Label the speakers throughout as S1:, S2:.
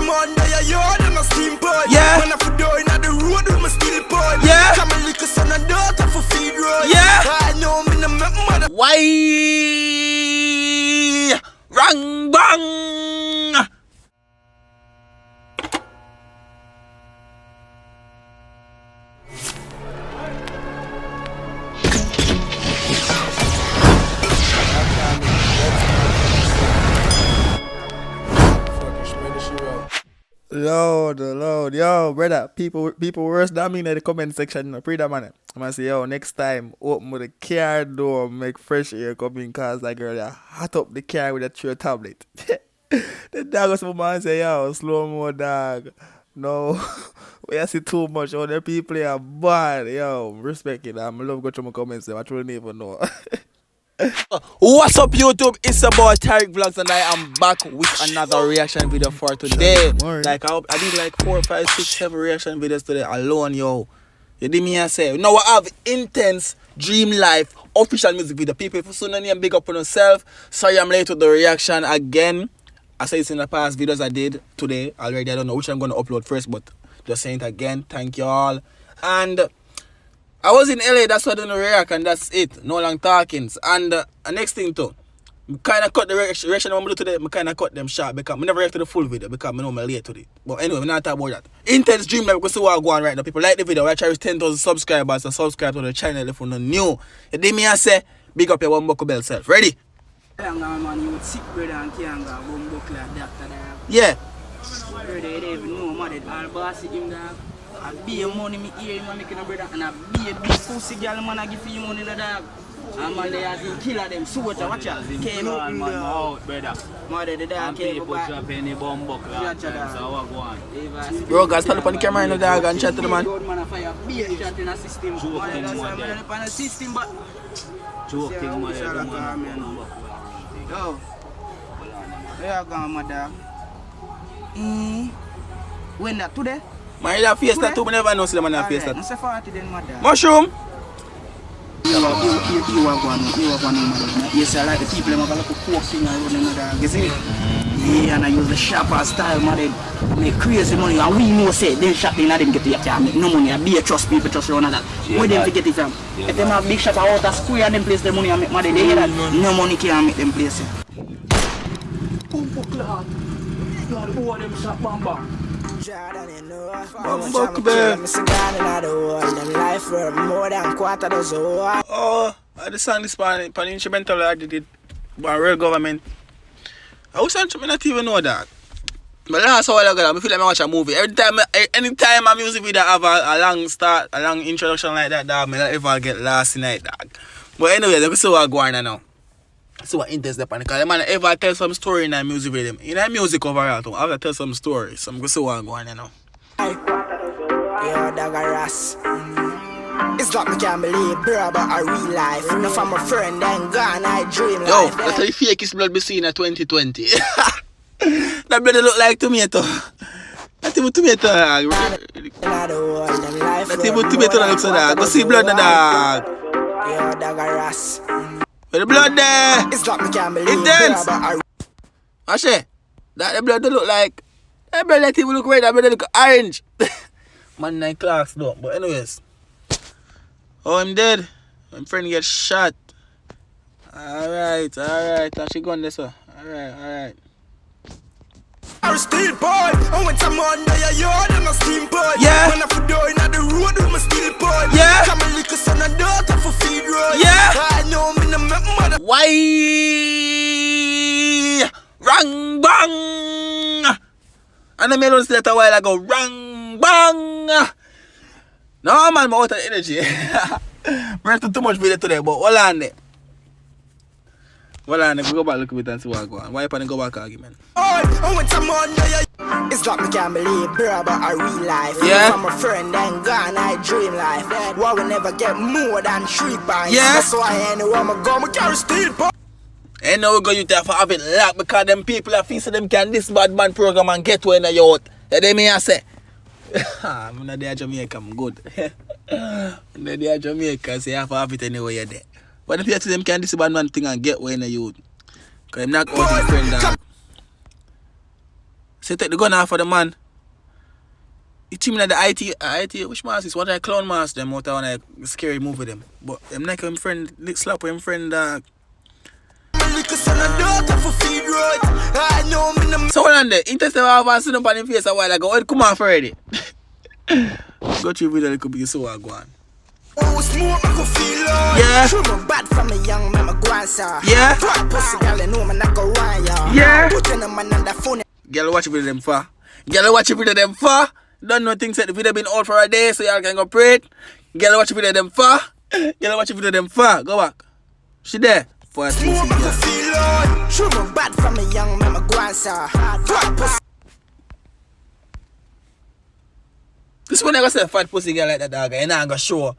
S1: I'm under your yard, I'm a steam pot.
S2: Yeah.
S1: When I for doing at the road with my steel pot.
S2: Yeah.
S1: Come and lick a son and daughter for feed road.
S2: Yeah.
S1: I know me no mother.
S2: Why? Rang bang. Lord, yo, brother, people worse than me in the comment section. Pray that man. I'm gonna say, yo, next time, open with the car door, make fresh air come in, cause like earlier, hot up the car with a tray tablet. The dog was my man say, yo, slow mo dog. No, we see too much. Other people are bad, yo. Respect it. I love go to my comments. I truly never know. What's up YouTube, it's your boy Tyrekevlogs and I am back with another reaction video for today. Like I did like 4, 5, 6, 7 reaction videos today alone, yo. You did me and say, now I have Intence Dream Life official music video. People, if you soon name big up on yourself. Sorry I'm late with the reaction again. I said it's in the past videos I did today already. I don't know which I'm going to upload first, but just saying it again. Thank you all. And I was in LA, that's why I didn't react, and that's it. No long talkings. And next thing too, I kind of cut the reaction I'm going to do today, I kind of cut them short because I never react to the full video because I know I'm late today. But anyway, we're not talking about that. Intense Dream Life, because see what I go on right now. People like the video, I try to 10,000 subscribers, so subscribe to the channel if you're not new. You did me and say, big up your one buckle bell self. Ready?
S3: Man, you would sick brother and can't go one buckle like that.
S2: Yeah.
S3: Brother, you don't even know, man, all bossy him dog. I be a money me ear him making a brother, and I be a big pussy girl man I give you money the dog. And man they have been killer them so what watch out. Came out man out brother. Mother the dog came back. Drop any bomb buck last time, so what go on.
S2: Bro, guys, stand up on the camera in the dog and chat to the man.
S3: Man fire be a shot in a system.
S2: Joking
S3: man on a system but
S2: joking man.
S3: Yo. Where you going mother? When that today?
S2: Man, you have face that too, but never know see the man have face that.
S3: It's a 40 then, mother.
S2: Mushroom?
S3: You are one, man. Yes, I like the people that have a lot of coke thing around another. You see? Yeah, and I use the shopper style, man. Make crazy money. And we know, say, then shop in them get it. You can't make no money. I be a trust people, trust around that. Where them to get it from? If them have big shop out of square and them place the money and make money, they hear that. No money can't make them place. Who are them shop, bamba?
S2: Oh, the song is pan instrumental I did it by real government. I was not even know that. But last while ago, I feel like I watch a movie. Anytime a music video have a long start, a long introduction like that, dog, I don't ever get lost in it, dog. But anyway, let's see what going on now. See what Intence the pan. Because the man ever tell some story in a music video. In a music overall too, I have to tell some stories. So I'm going to see what going on now.
S1: Yo, dog a ras. It's like me can't believe, bro, but a real life. Enough of my friend and gone, I dream life.
S2: Yo, that's how the fakest blood be seen in 2020. That blood look like tomato. Not even tomato, dog. Not even tomato looks like that. Go see blood in the dog.
S1: Yo, dog a ras.
S2: Where the blood there?
S1: It's like me can't believe,
S2: Intence.
S1: bro, but a
S2: Ashe, that the blood look like. That blood let even look red, that blood look orange. Man, 9 clocks though. But anyways. Oh, I'm dead. My friend gets shot. Alright. And she gone this way. Alright.
S1: I'm a steel boy. I went some under your yard, I'm a steam boy.
S2: Yeah.
S1: When I for doing at the road with my steel boy.
S2: Yeah.
S1: Come and lick a son and daughter for feed road.
S2: Yeah.
S1: I know me no mother.
S2: Why? Rang bang. And I made one that a while ago. Rang bang. No man, I'm out of energy. We're too much video today, but hold on there. Hold on, if we go back look a bit and see what go on. Why can't go back argument?
S1: It's like me can't believe, bro, but a real life.
S2: Yeah.
S1: I'm a friend and gone, I dream life. Why we never get more than 3 pints?
S2: Yeah.
S1: That's why anywhere I'm going, we carry steel boy.
S2: And now we're going to have to have it locked because them people are thinking them can this bad man program and get one of your out. They may say. I'm not there Jamaica, I'm good. I'm not there Jamaica, so you have to have it anywhere you're there. But if you see them can this bad man thing and get one of you. Because I'm not out in friend dog. So you take the gun off for the man. You team like the IT, which mask is? What I clown mask them out of one a scary movie them. But them like him friend, slap with him friend dog. So what on there? Intence have a sit up on him face a while ago. Oh, come on already. Go through video could be so go on. Yeah. Yeah. Girl watch video them for. Girl watch video them for. Don't know things that the video been out for a day, so y'all can go pray it. Girl watch video them for. Girl watch video them for. Go back. She there. For a thing. Bad from a young mama guansa. This one never say fat pussy girl like that dog. And I ain't gonna show.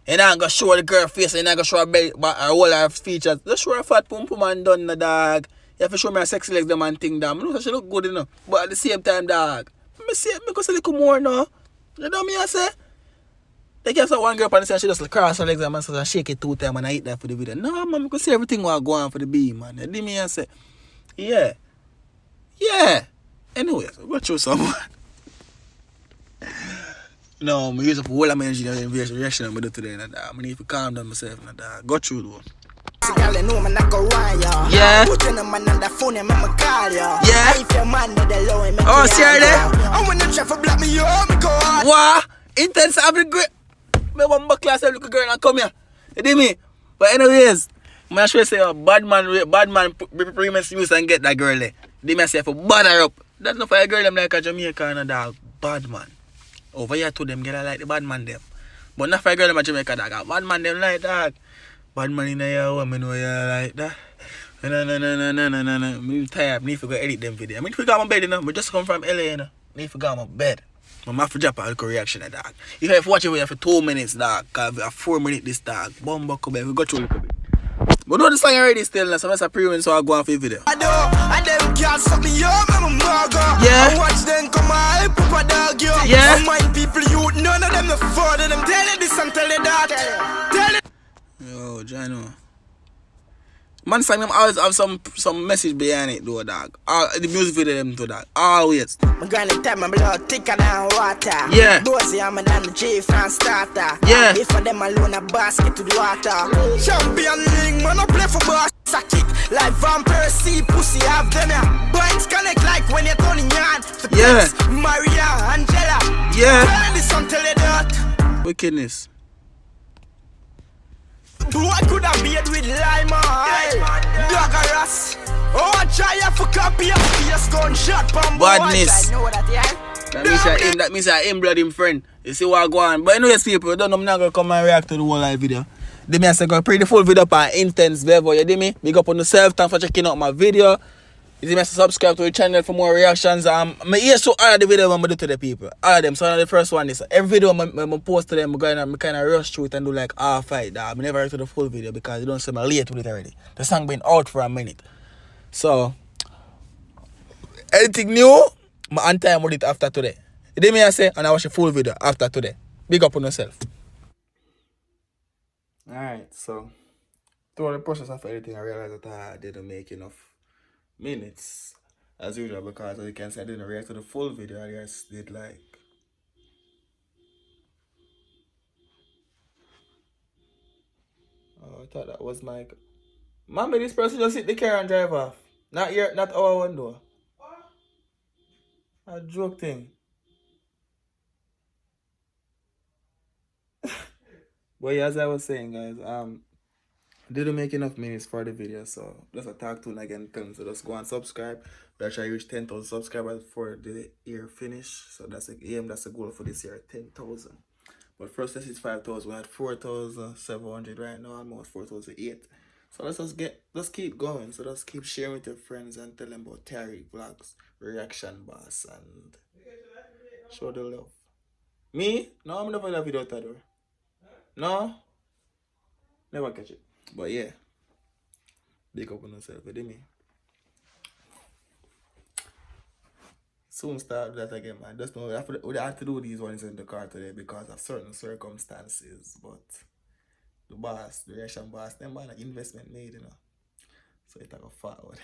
S2: And I ain't gonna show the girl face. And I ain't gonna show her belly, but her whole her features. Just show her fat pum pum and done the dog. You have to show me her sexy legs them and thing down. I know she look good enough. But at the same time dog. Me see it because a little more now. You know me I say? They can say one girl on the side, she just cross her legs and shake it 2 times and I eat that for the video. No man, because see everything will go on for the B man. You know me I say? Yeah. Yeah. Anyways, go through someone. No, I'm using up all of my energy and the reaction I'm going to do today. I need to calm down myself. Go through though. Yeah. Yeah. Oh, see her there? What? Intence have the grip. Me one more class look a girl and come here. You know me? But anyways, I'm not sure say a bad man premium use and get that girl there. They may say for bad her up. That's not for a girl them like a Jamaican and a dog. Bad man. Over here to them, get like the bad man them. But not for a girl them a Jamaica dog. Bad man them like that. Bad man in your woman know you like that. No. I'm tired. I need to go edit them video. I need to go on my bed, you know. I just come from LA, you know. I need to go on my bed. I'm have to drop a little reaction at dog. You have to watch it video for 2 minutes, dog. Because we have 4 minutes this dog. Bumbo come back. We go through a little bit. But know the song already still, so I'm just a pre-win, so I'll go on for the video. I know, and them can't stop me up, I'm a mugger. Yeah. I watch them come on, help up a dog, yo. Yeah. I mind people, you, none of them the further them. Tell it this and tell it that. Tell it. Yo, Jano. Man, song them always have some message behind it, though, dog. The music video them, too, dog. Always. I'm gonna tell my blood thicker than water. Yeah. Bossy, I'm than the J-France starter. Yeah. If for them alone, a basket to the water. Champion League, man, I play for boss. I kick like vampire, see pussy, have them, yeah. Boys connect like when you're turning yarn. Yeah. Maria, Angela. Yeah. Tell this and tell it that. Wickedness. What could I be with lime oil? Dagaras. Oh, I try for copy of PS gunshot. Badness. That means I aim blood him friend. You see what I go on. But anyways, people, don't know I'm not going to come and react to the whole live video. They may say go pretty full video on Intence Bevo. You know me? Big up on yourself. Thanks for checking out my video. You may subscribe to the channel for more reactions. I hear so all of the video I'm do to the people. All of them. So the first one is every video I post to them, I kind of rush through it and do like half fight. I never react to the full video because you don't see me late with it already. The song been out for a minute. So anything new, I'm on time with it after today. You know me I say, and I watch the full video after today. Big up on yourself. Alright, so throughout the process of editing, I realized that I didn't make enough minutes as usual because as you can see I didn't react to the full video. I just did like I thought that was my mommy, this person just sit the car and drive off. Not here, not our window. A joke thing. But yeah, as I was saying guys, didn't make enough minutes for the video, so just a talk to again. So just go and subscribe. We're trying to reach 10,000 subscribers for the year finish. So that's the aim, that's the goal for this year, 10,000. But first this is 5,000. We're at 4,700 right now, almost 4,008. So let's keep going. So just keep sharing with your friends and tell them about Tyrekevlogs, reaction boss, and show the love. Me? No, I'm never that video that door. No? Never catch it. But yeah, big up on yourself, you know me? Soon start that again, man. Just know we have to do these ones in the car today because of certain circumstances. But the boss, the reaction boss, them man, investment made, you know. So it go forward.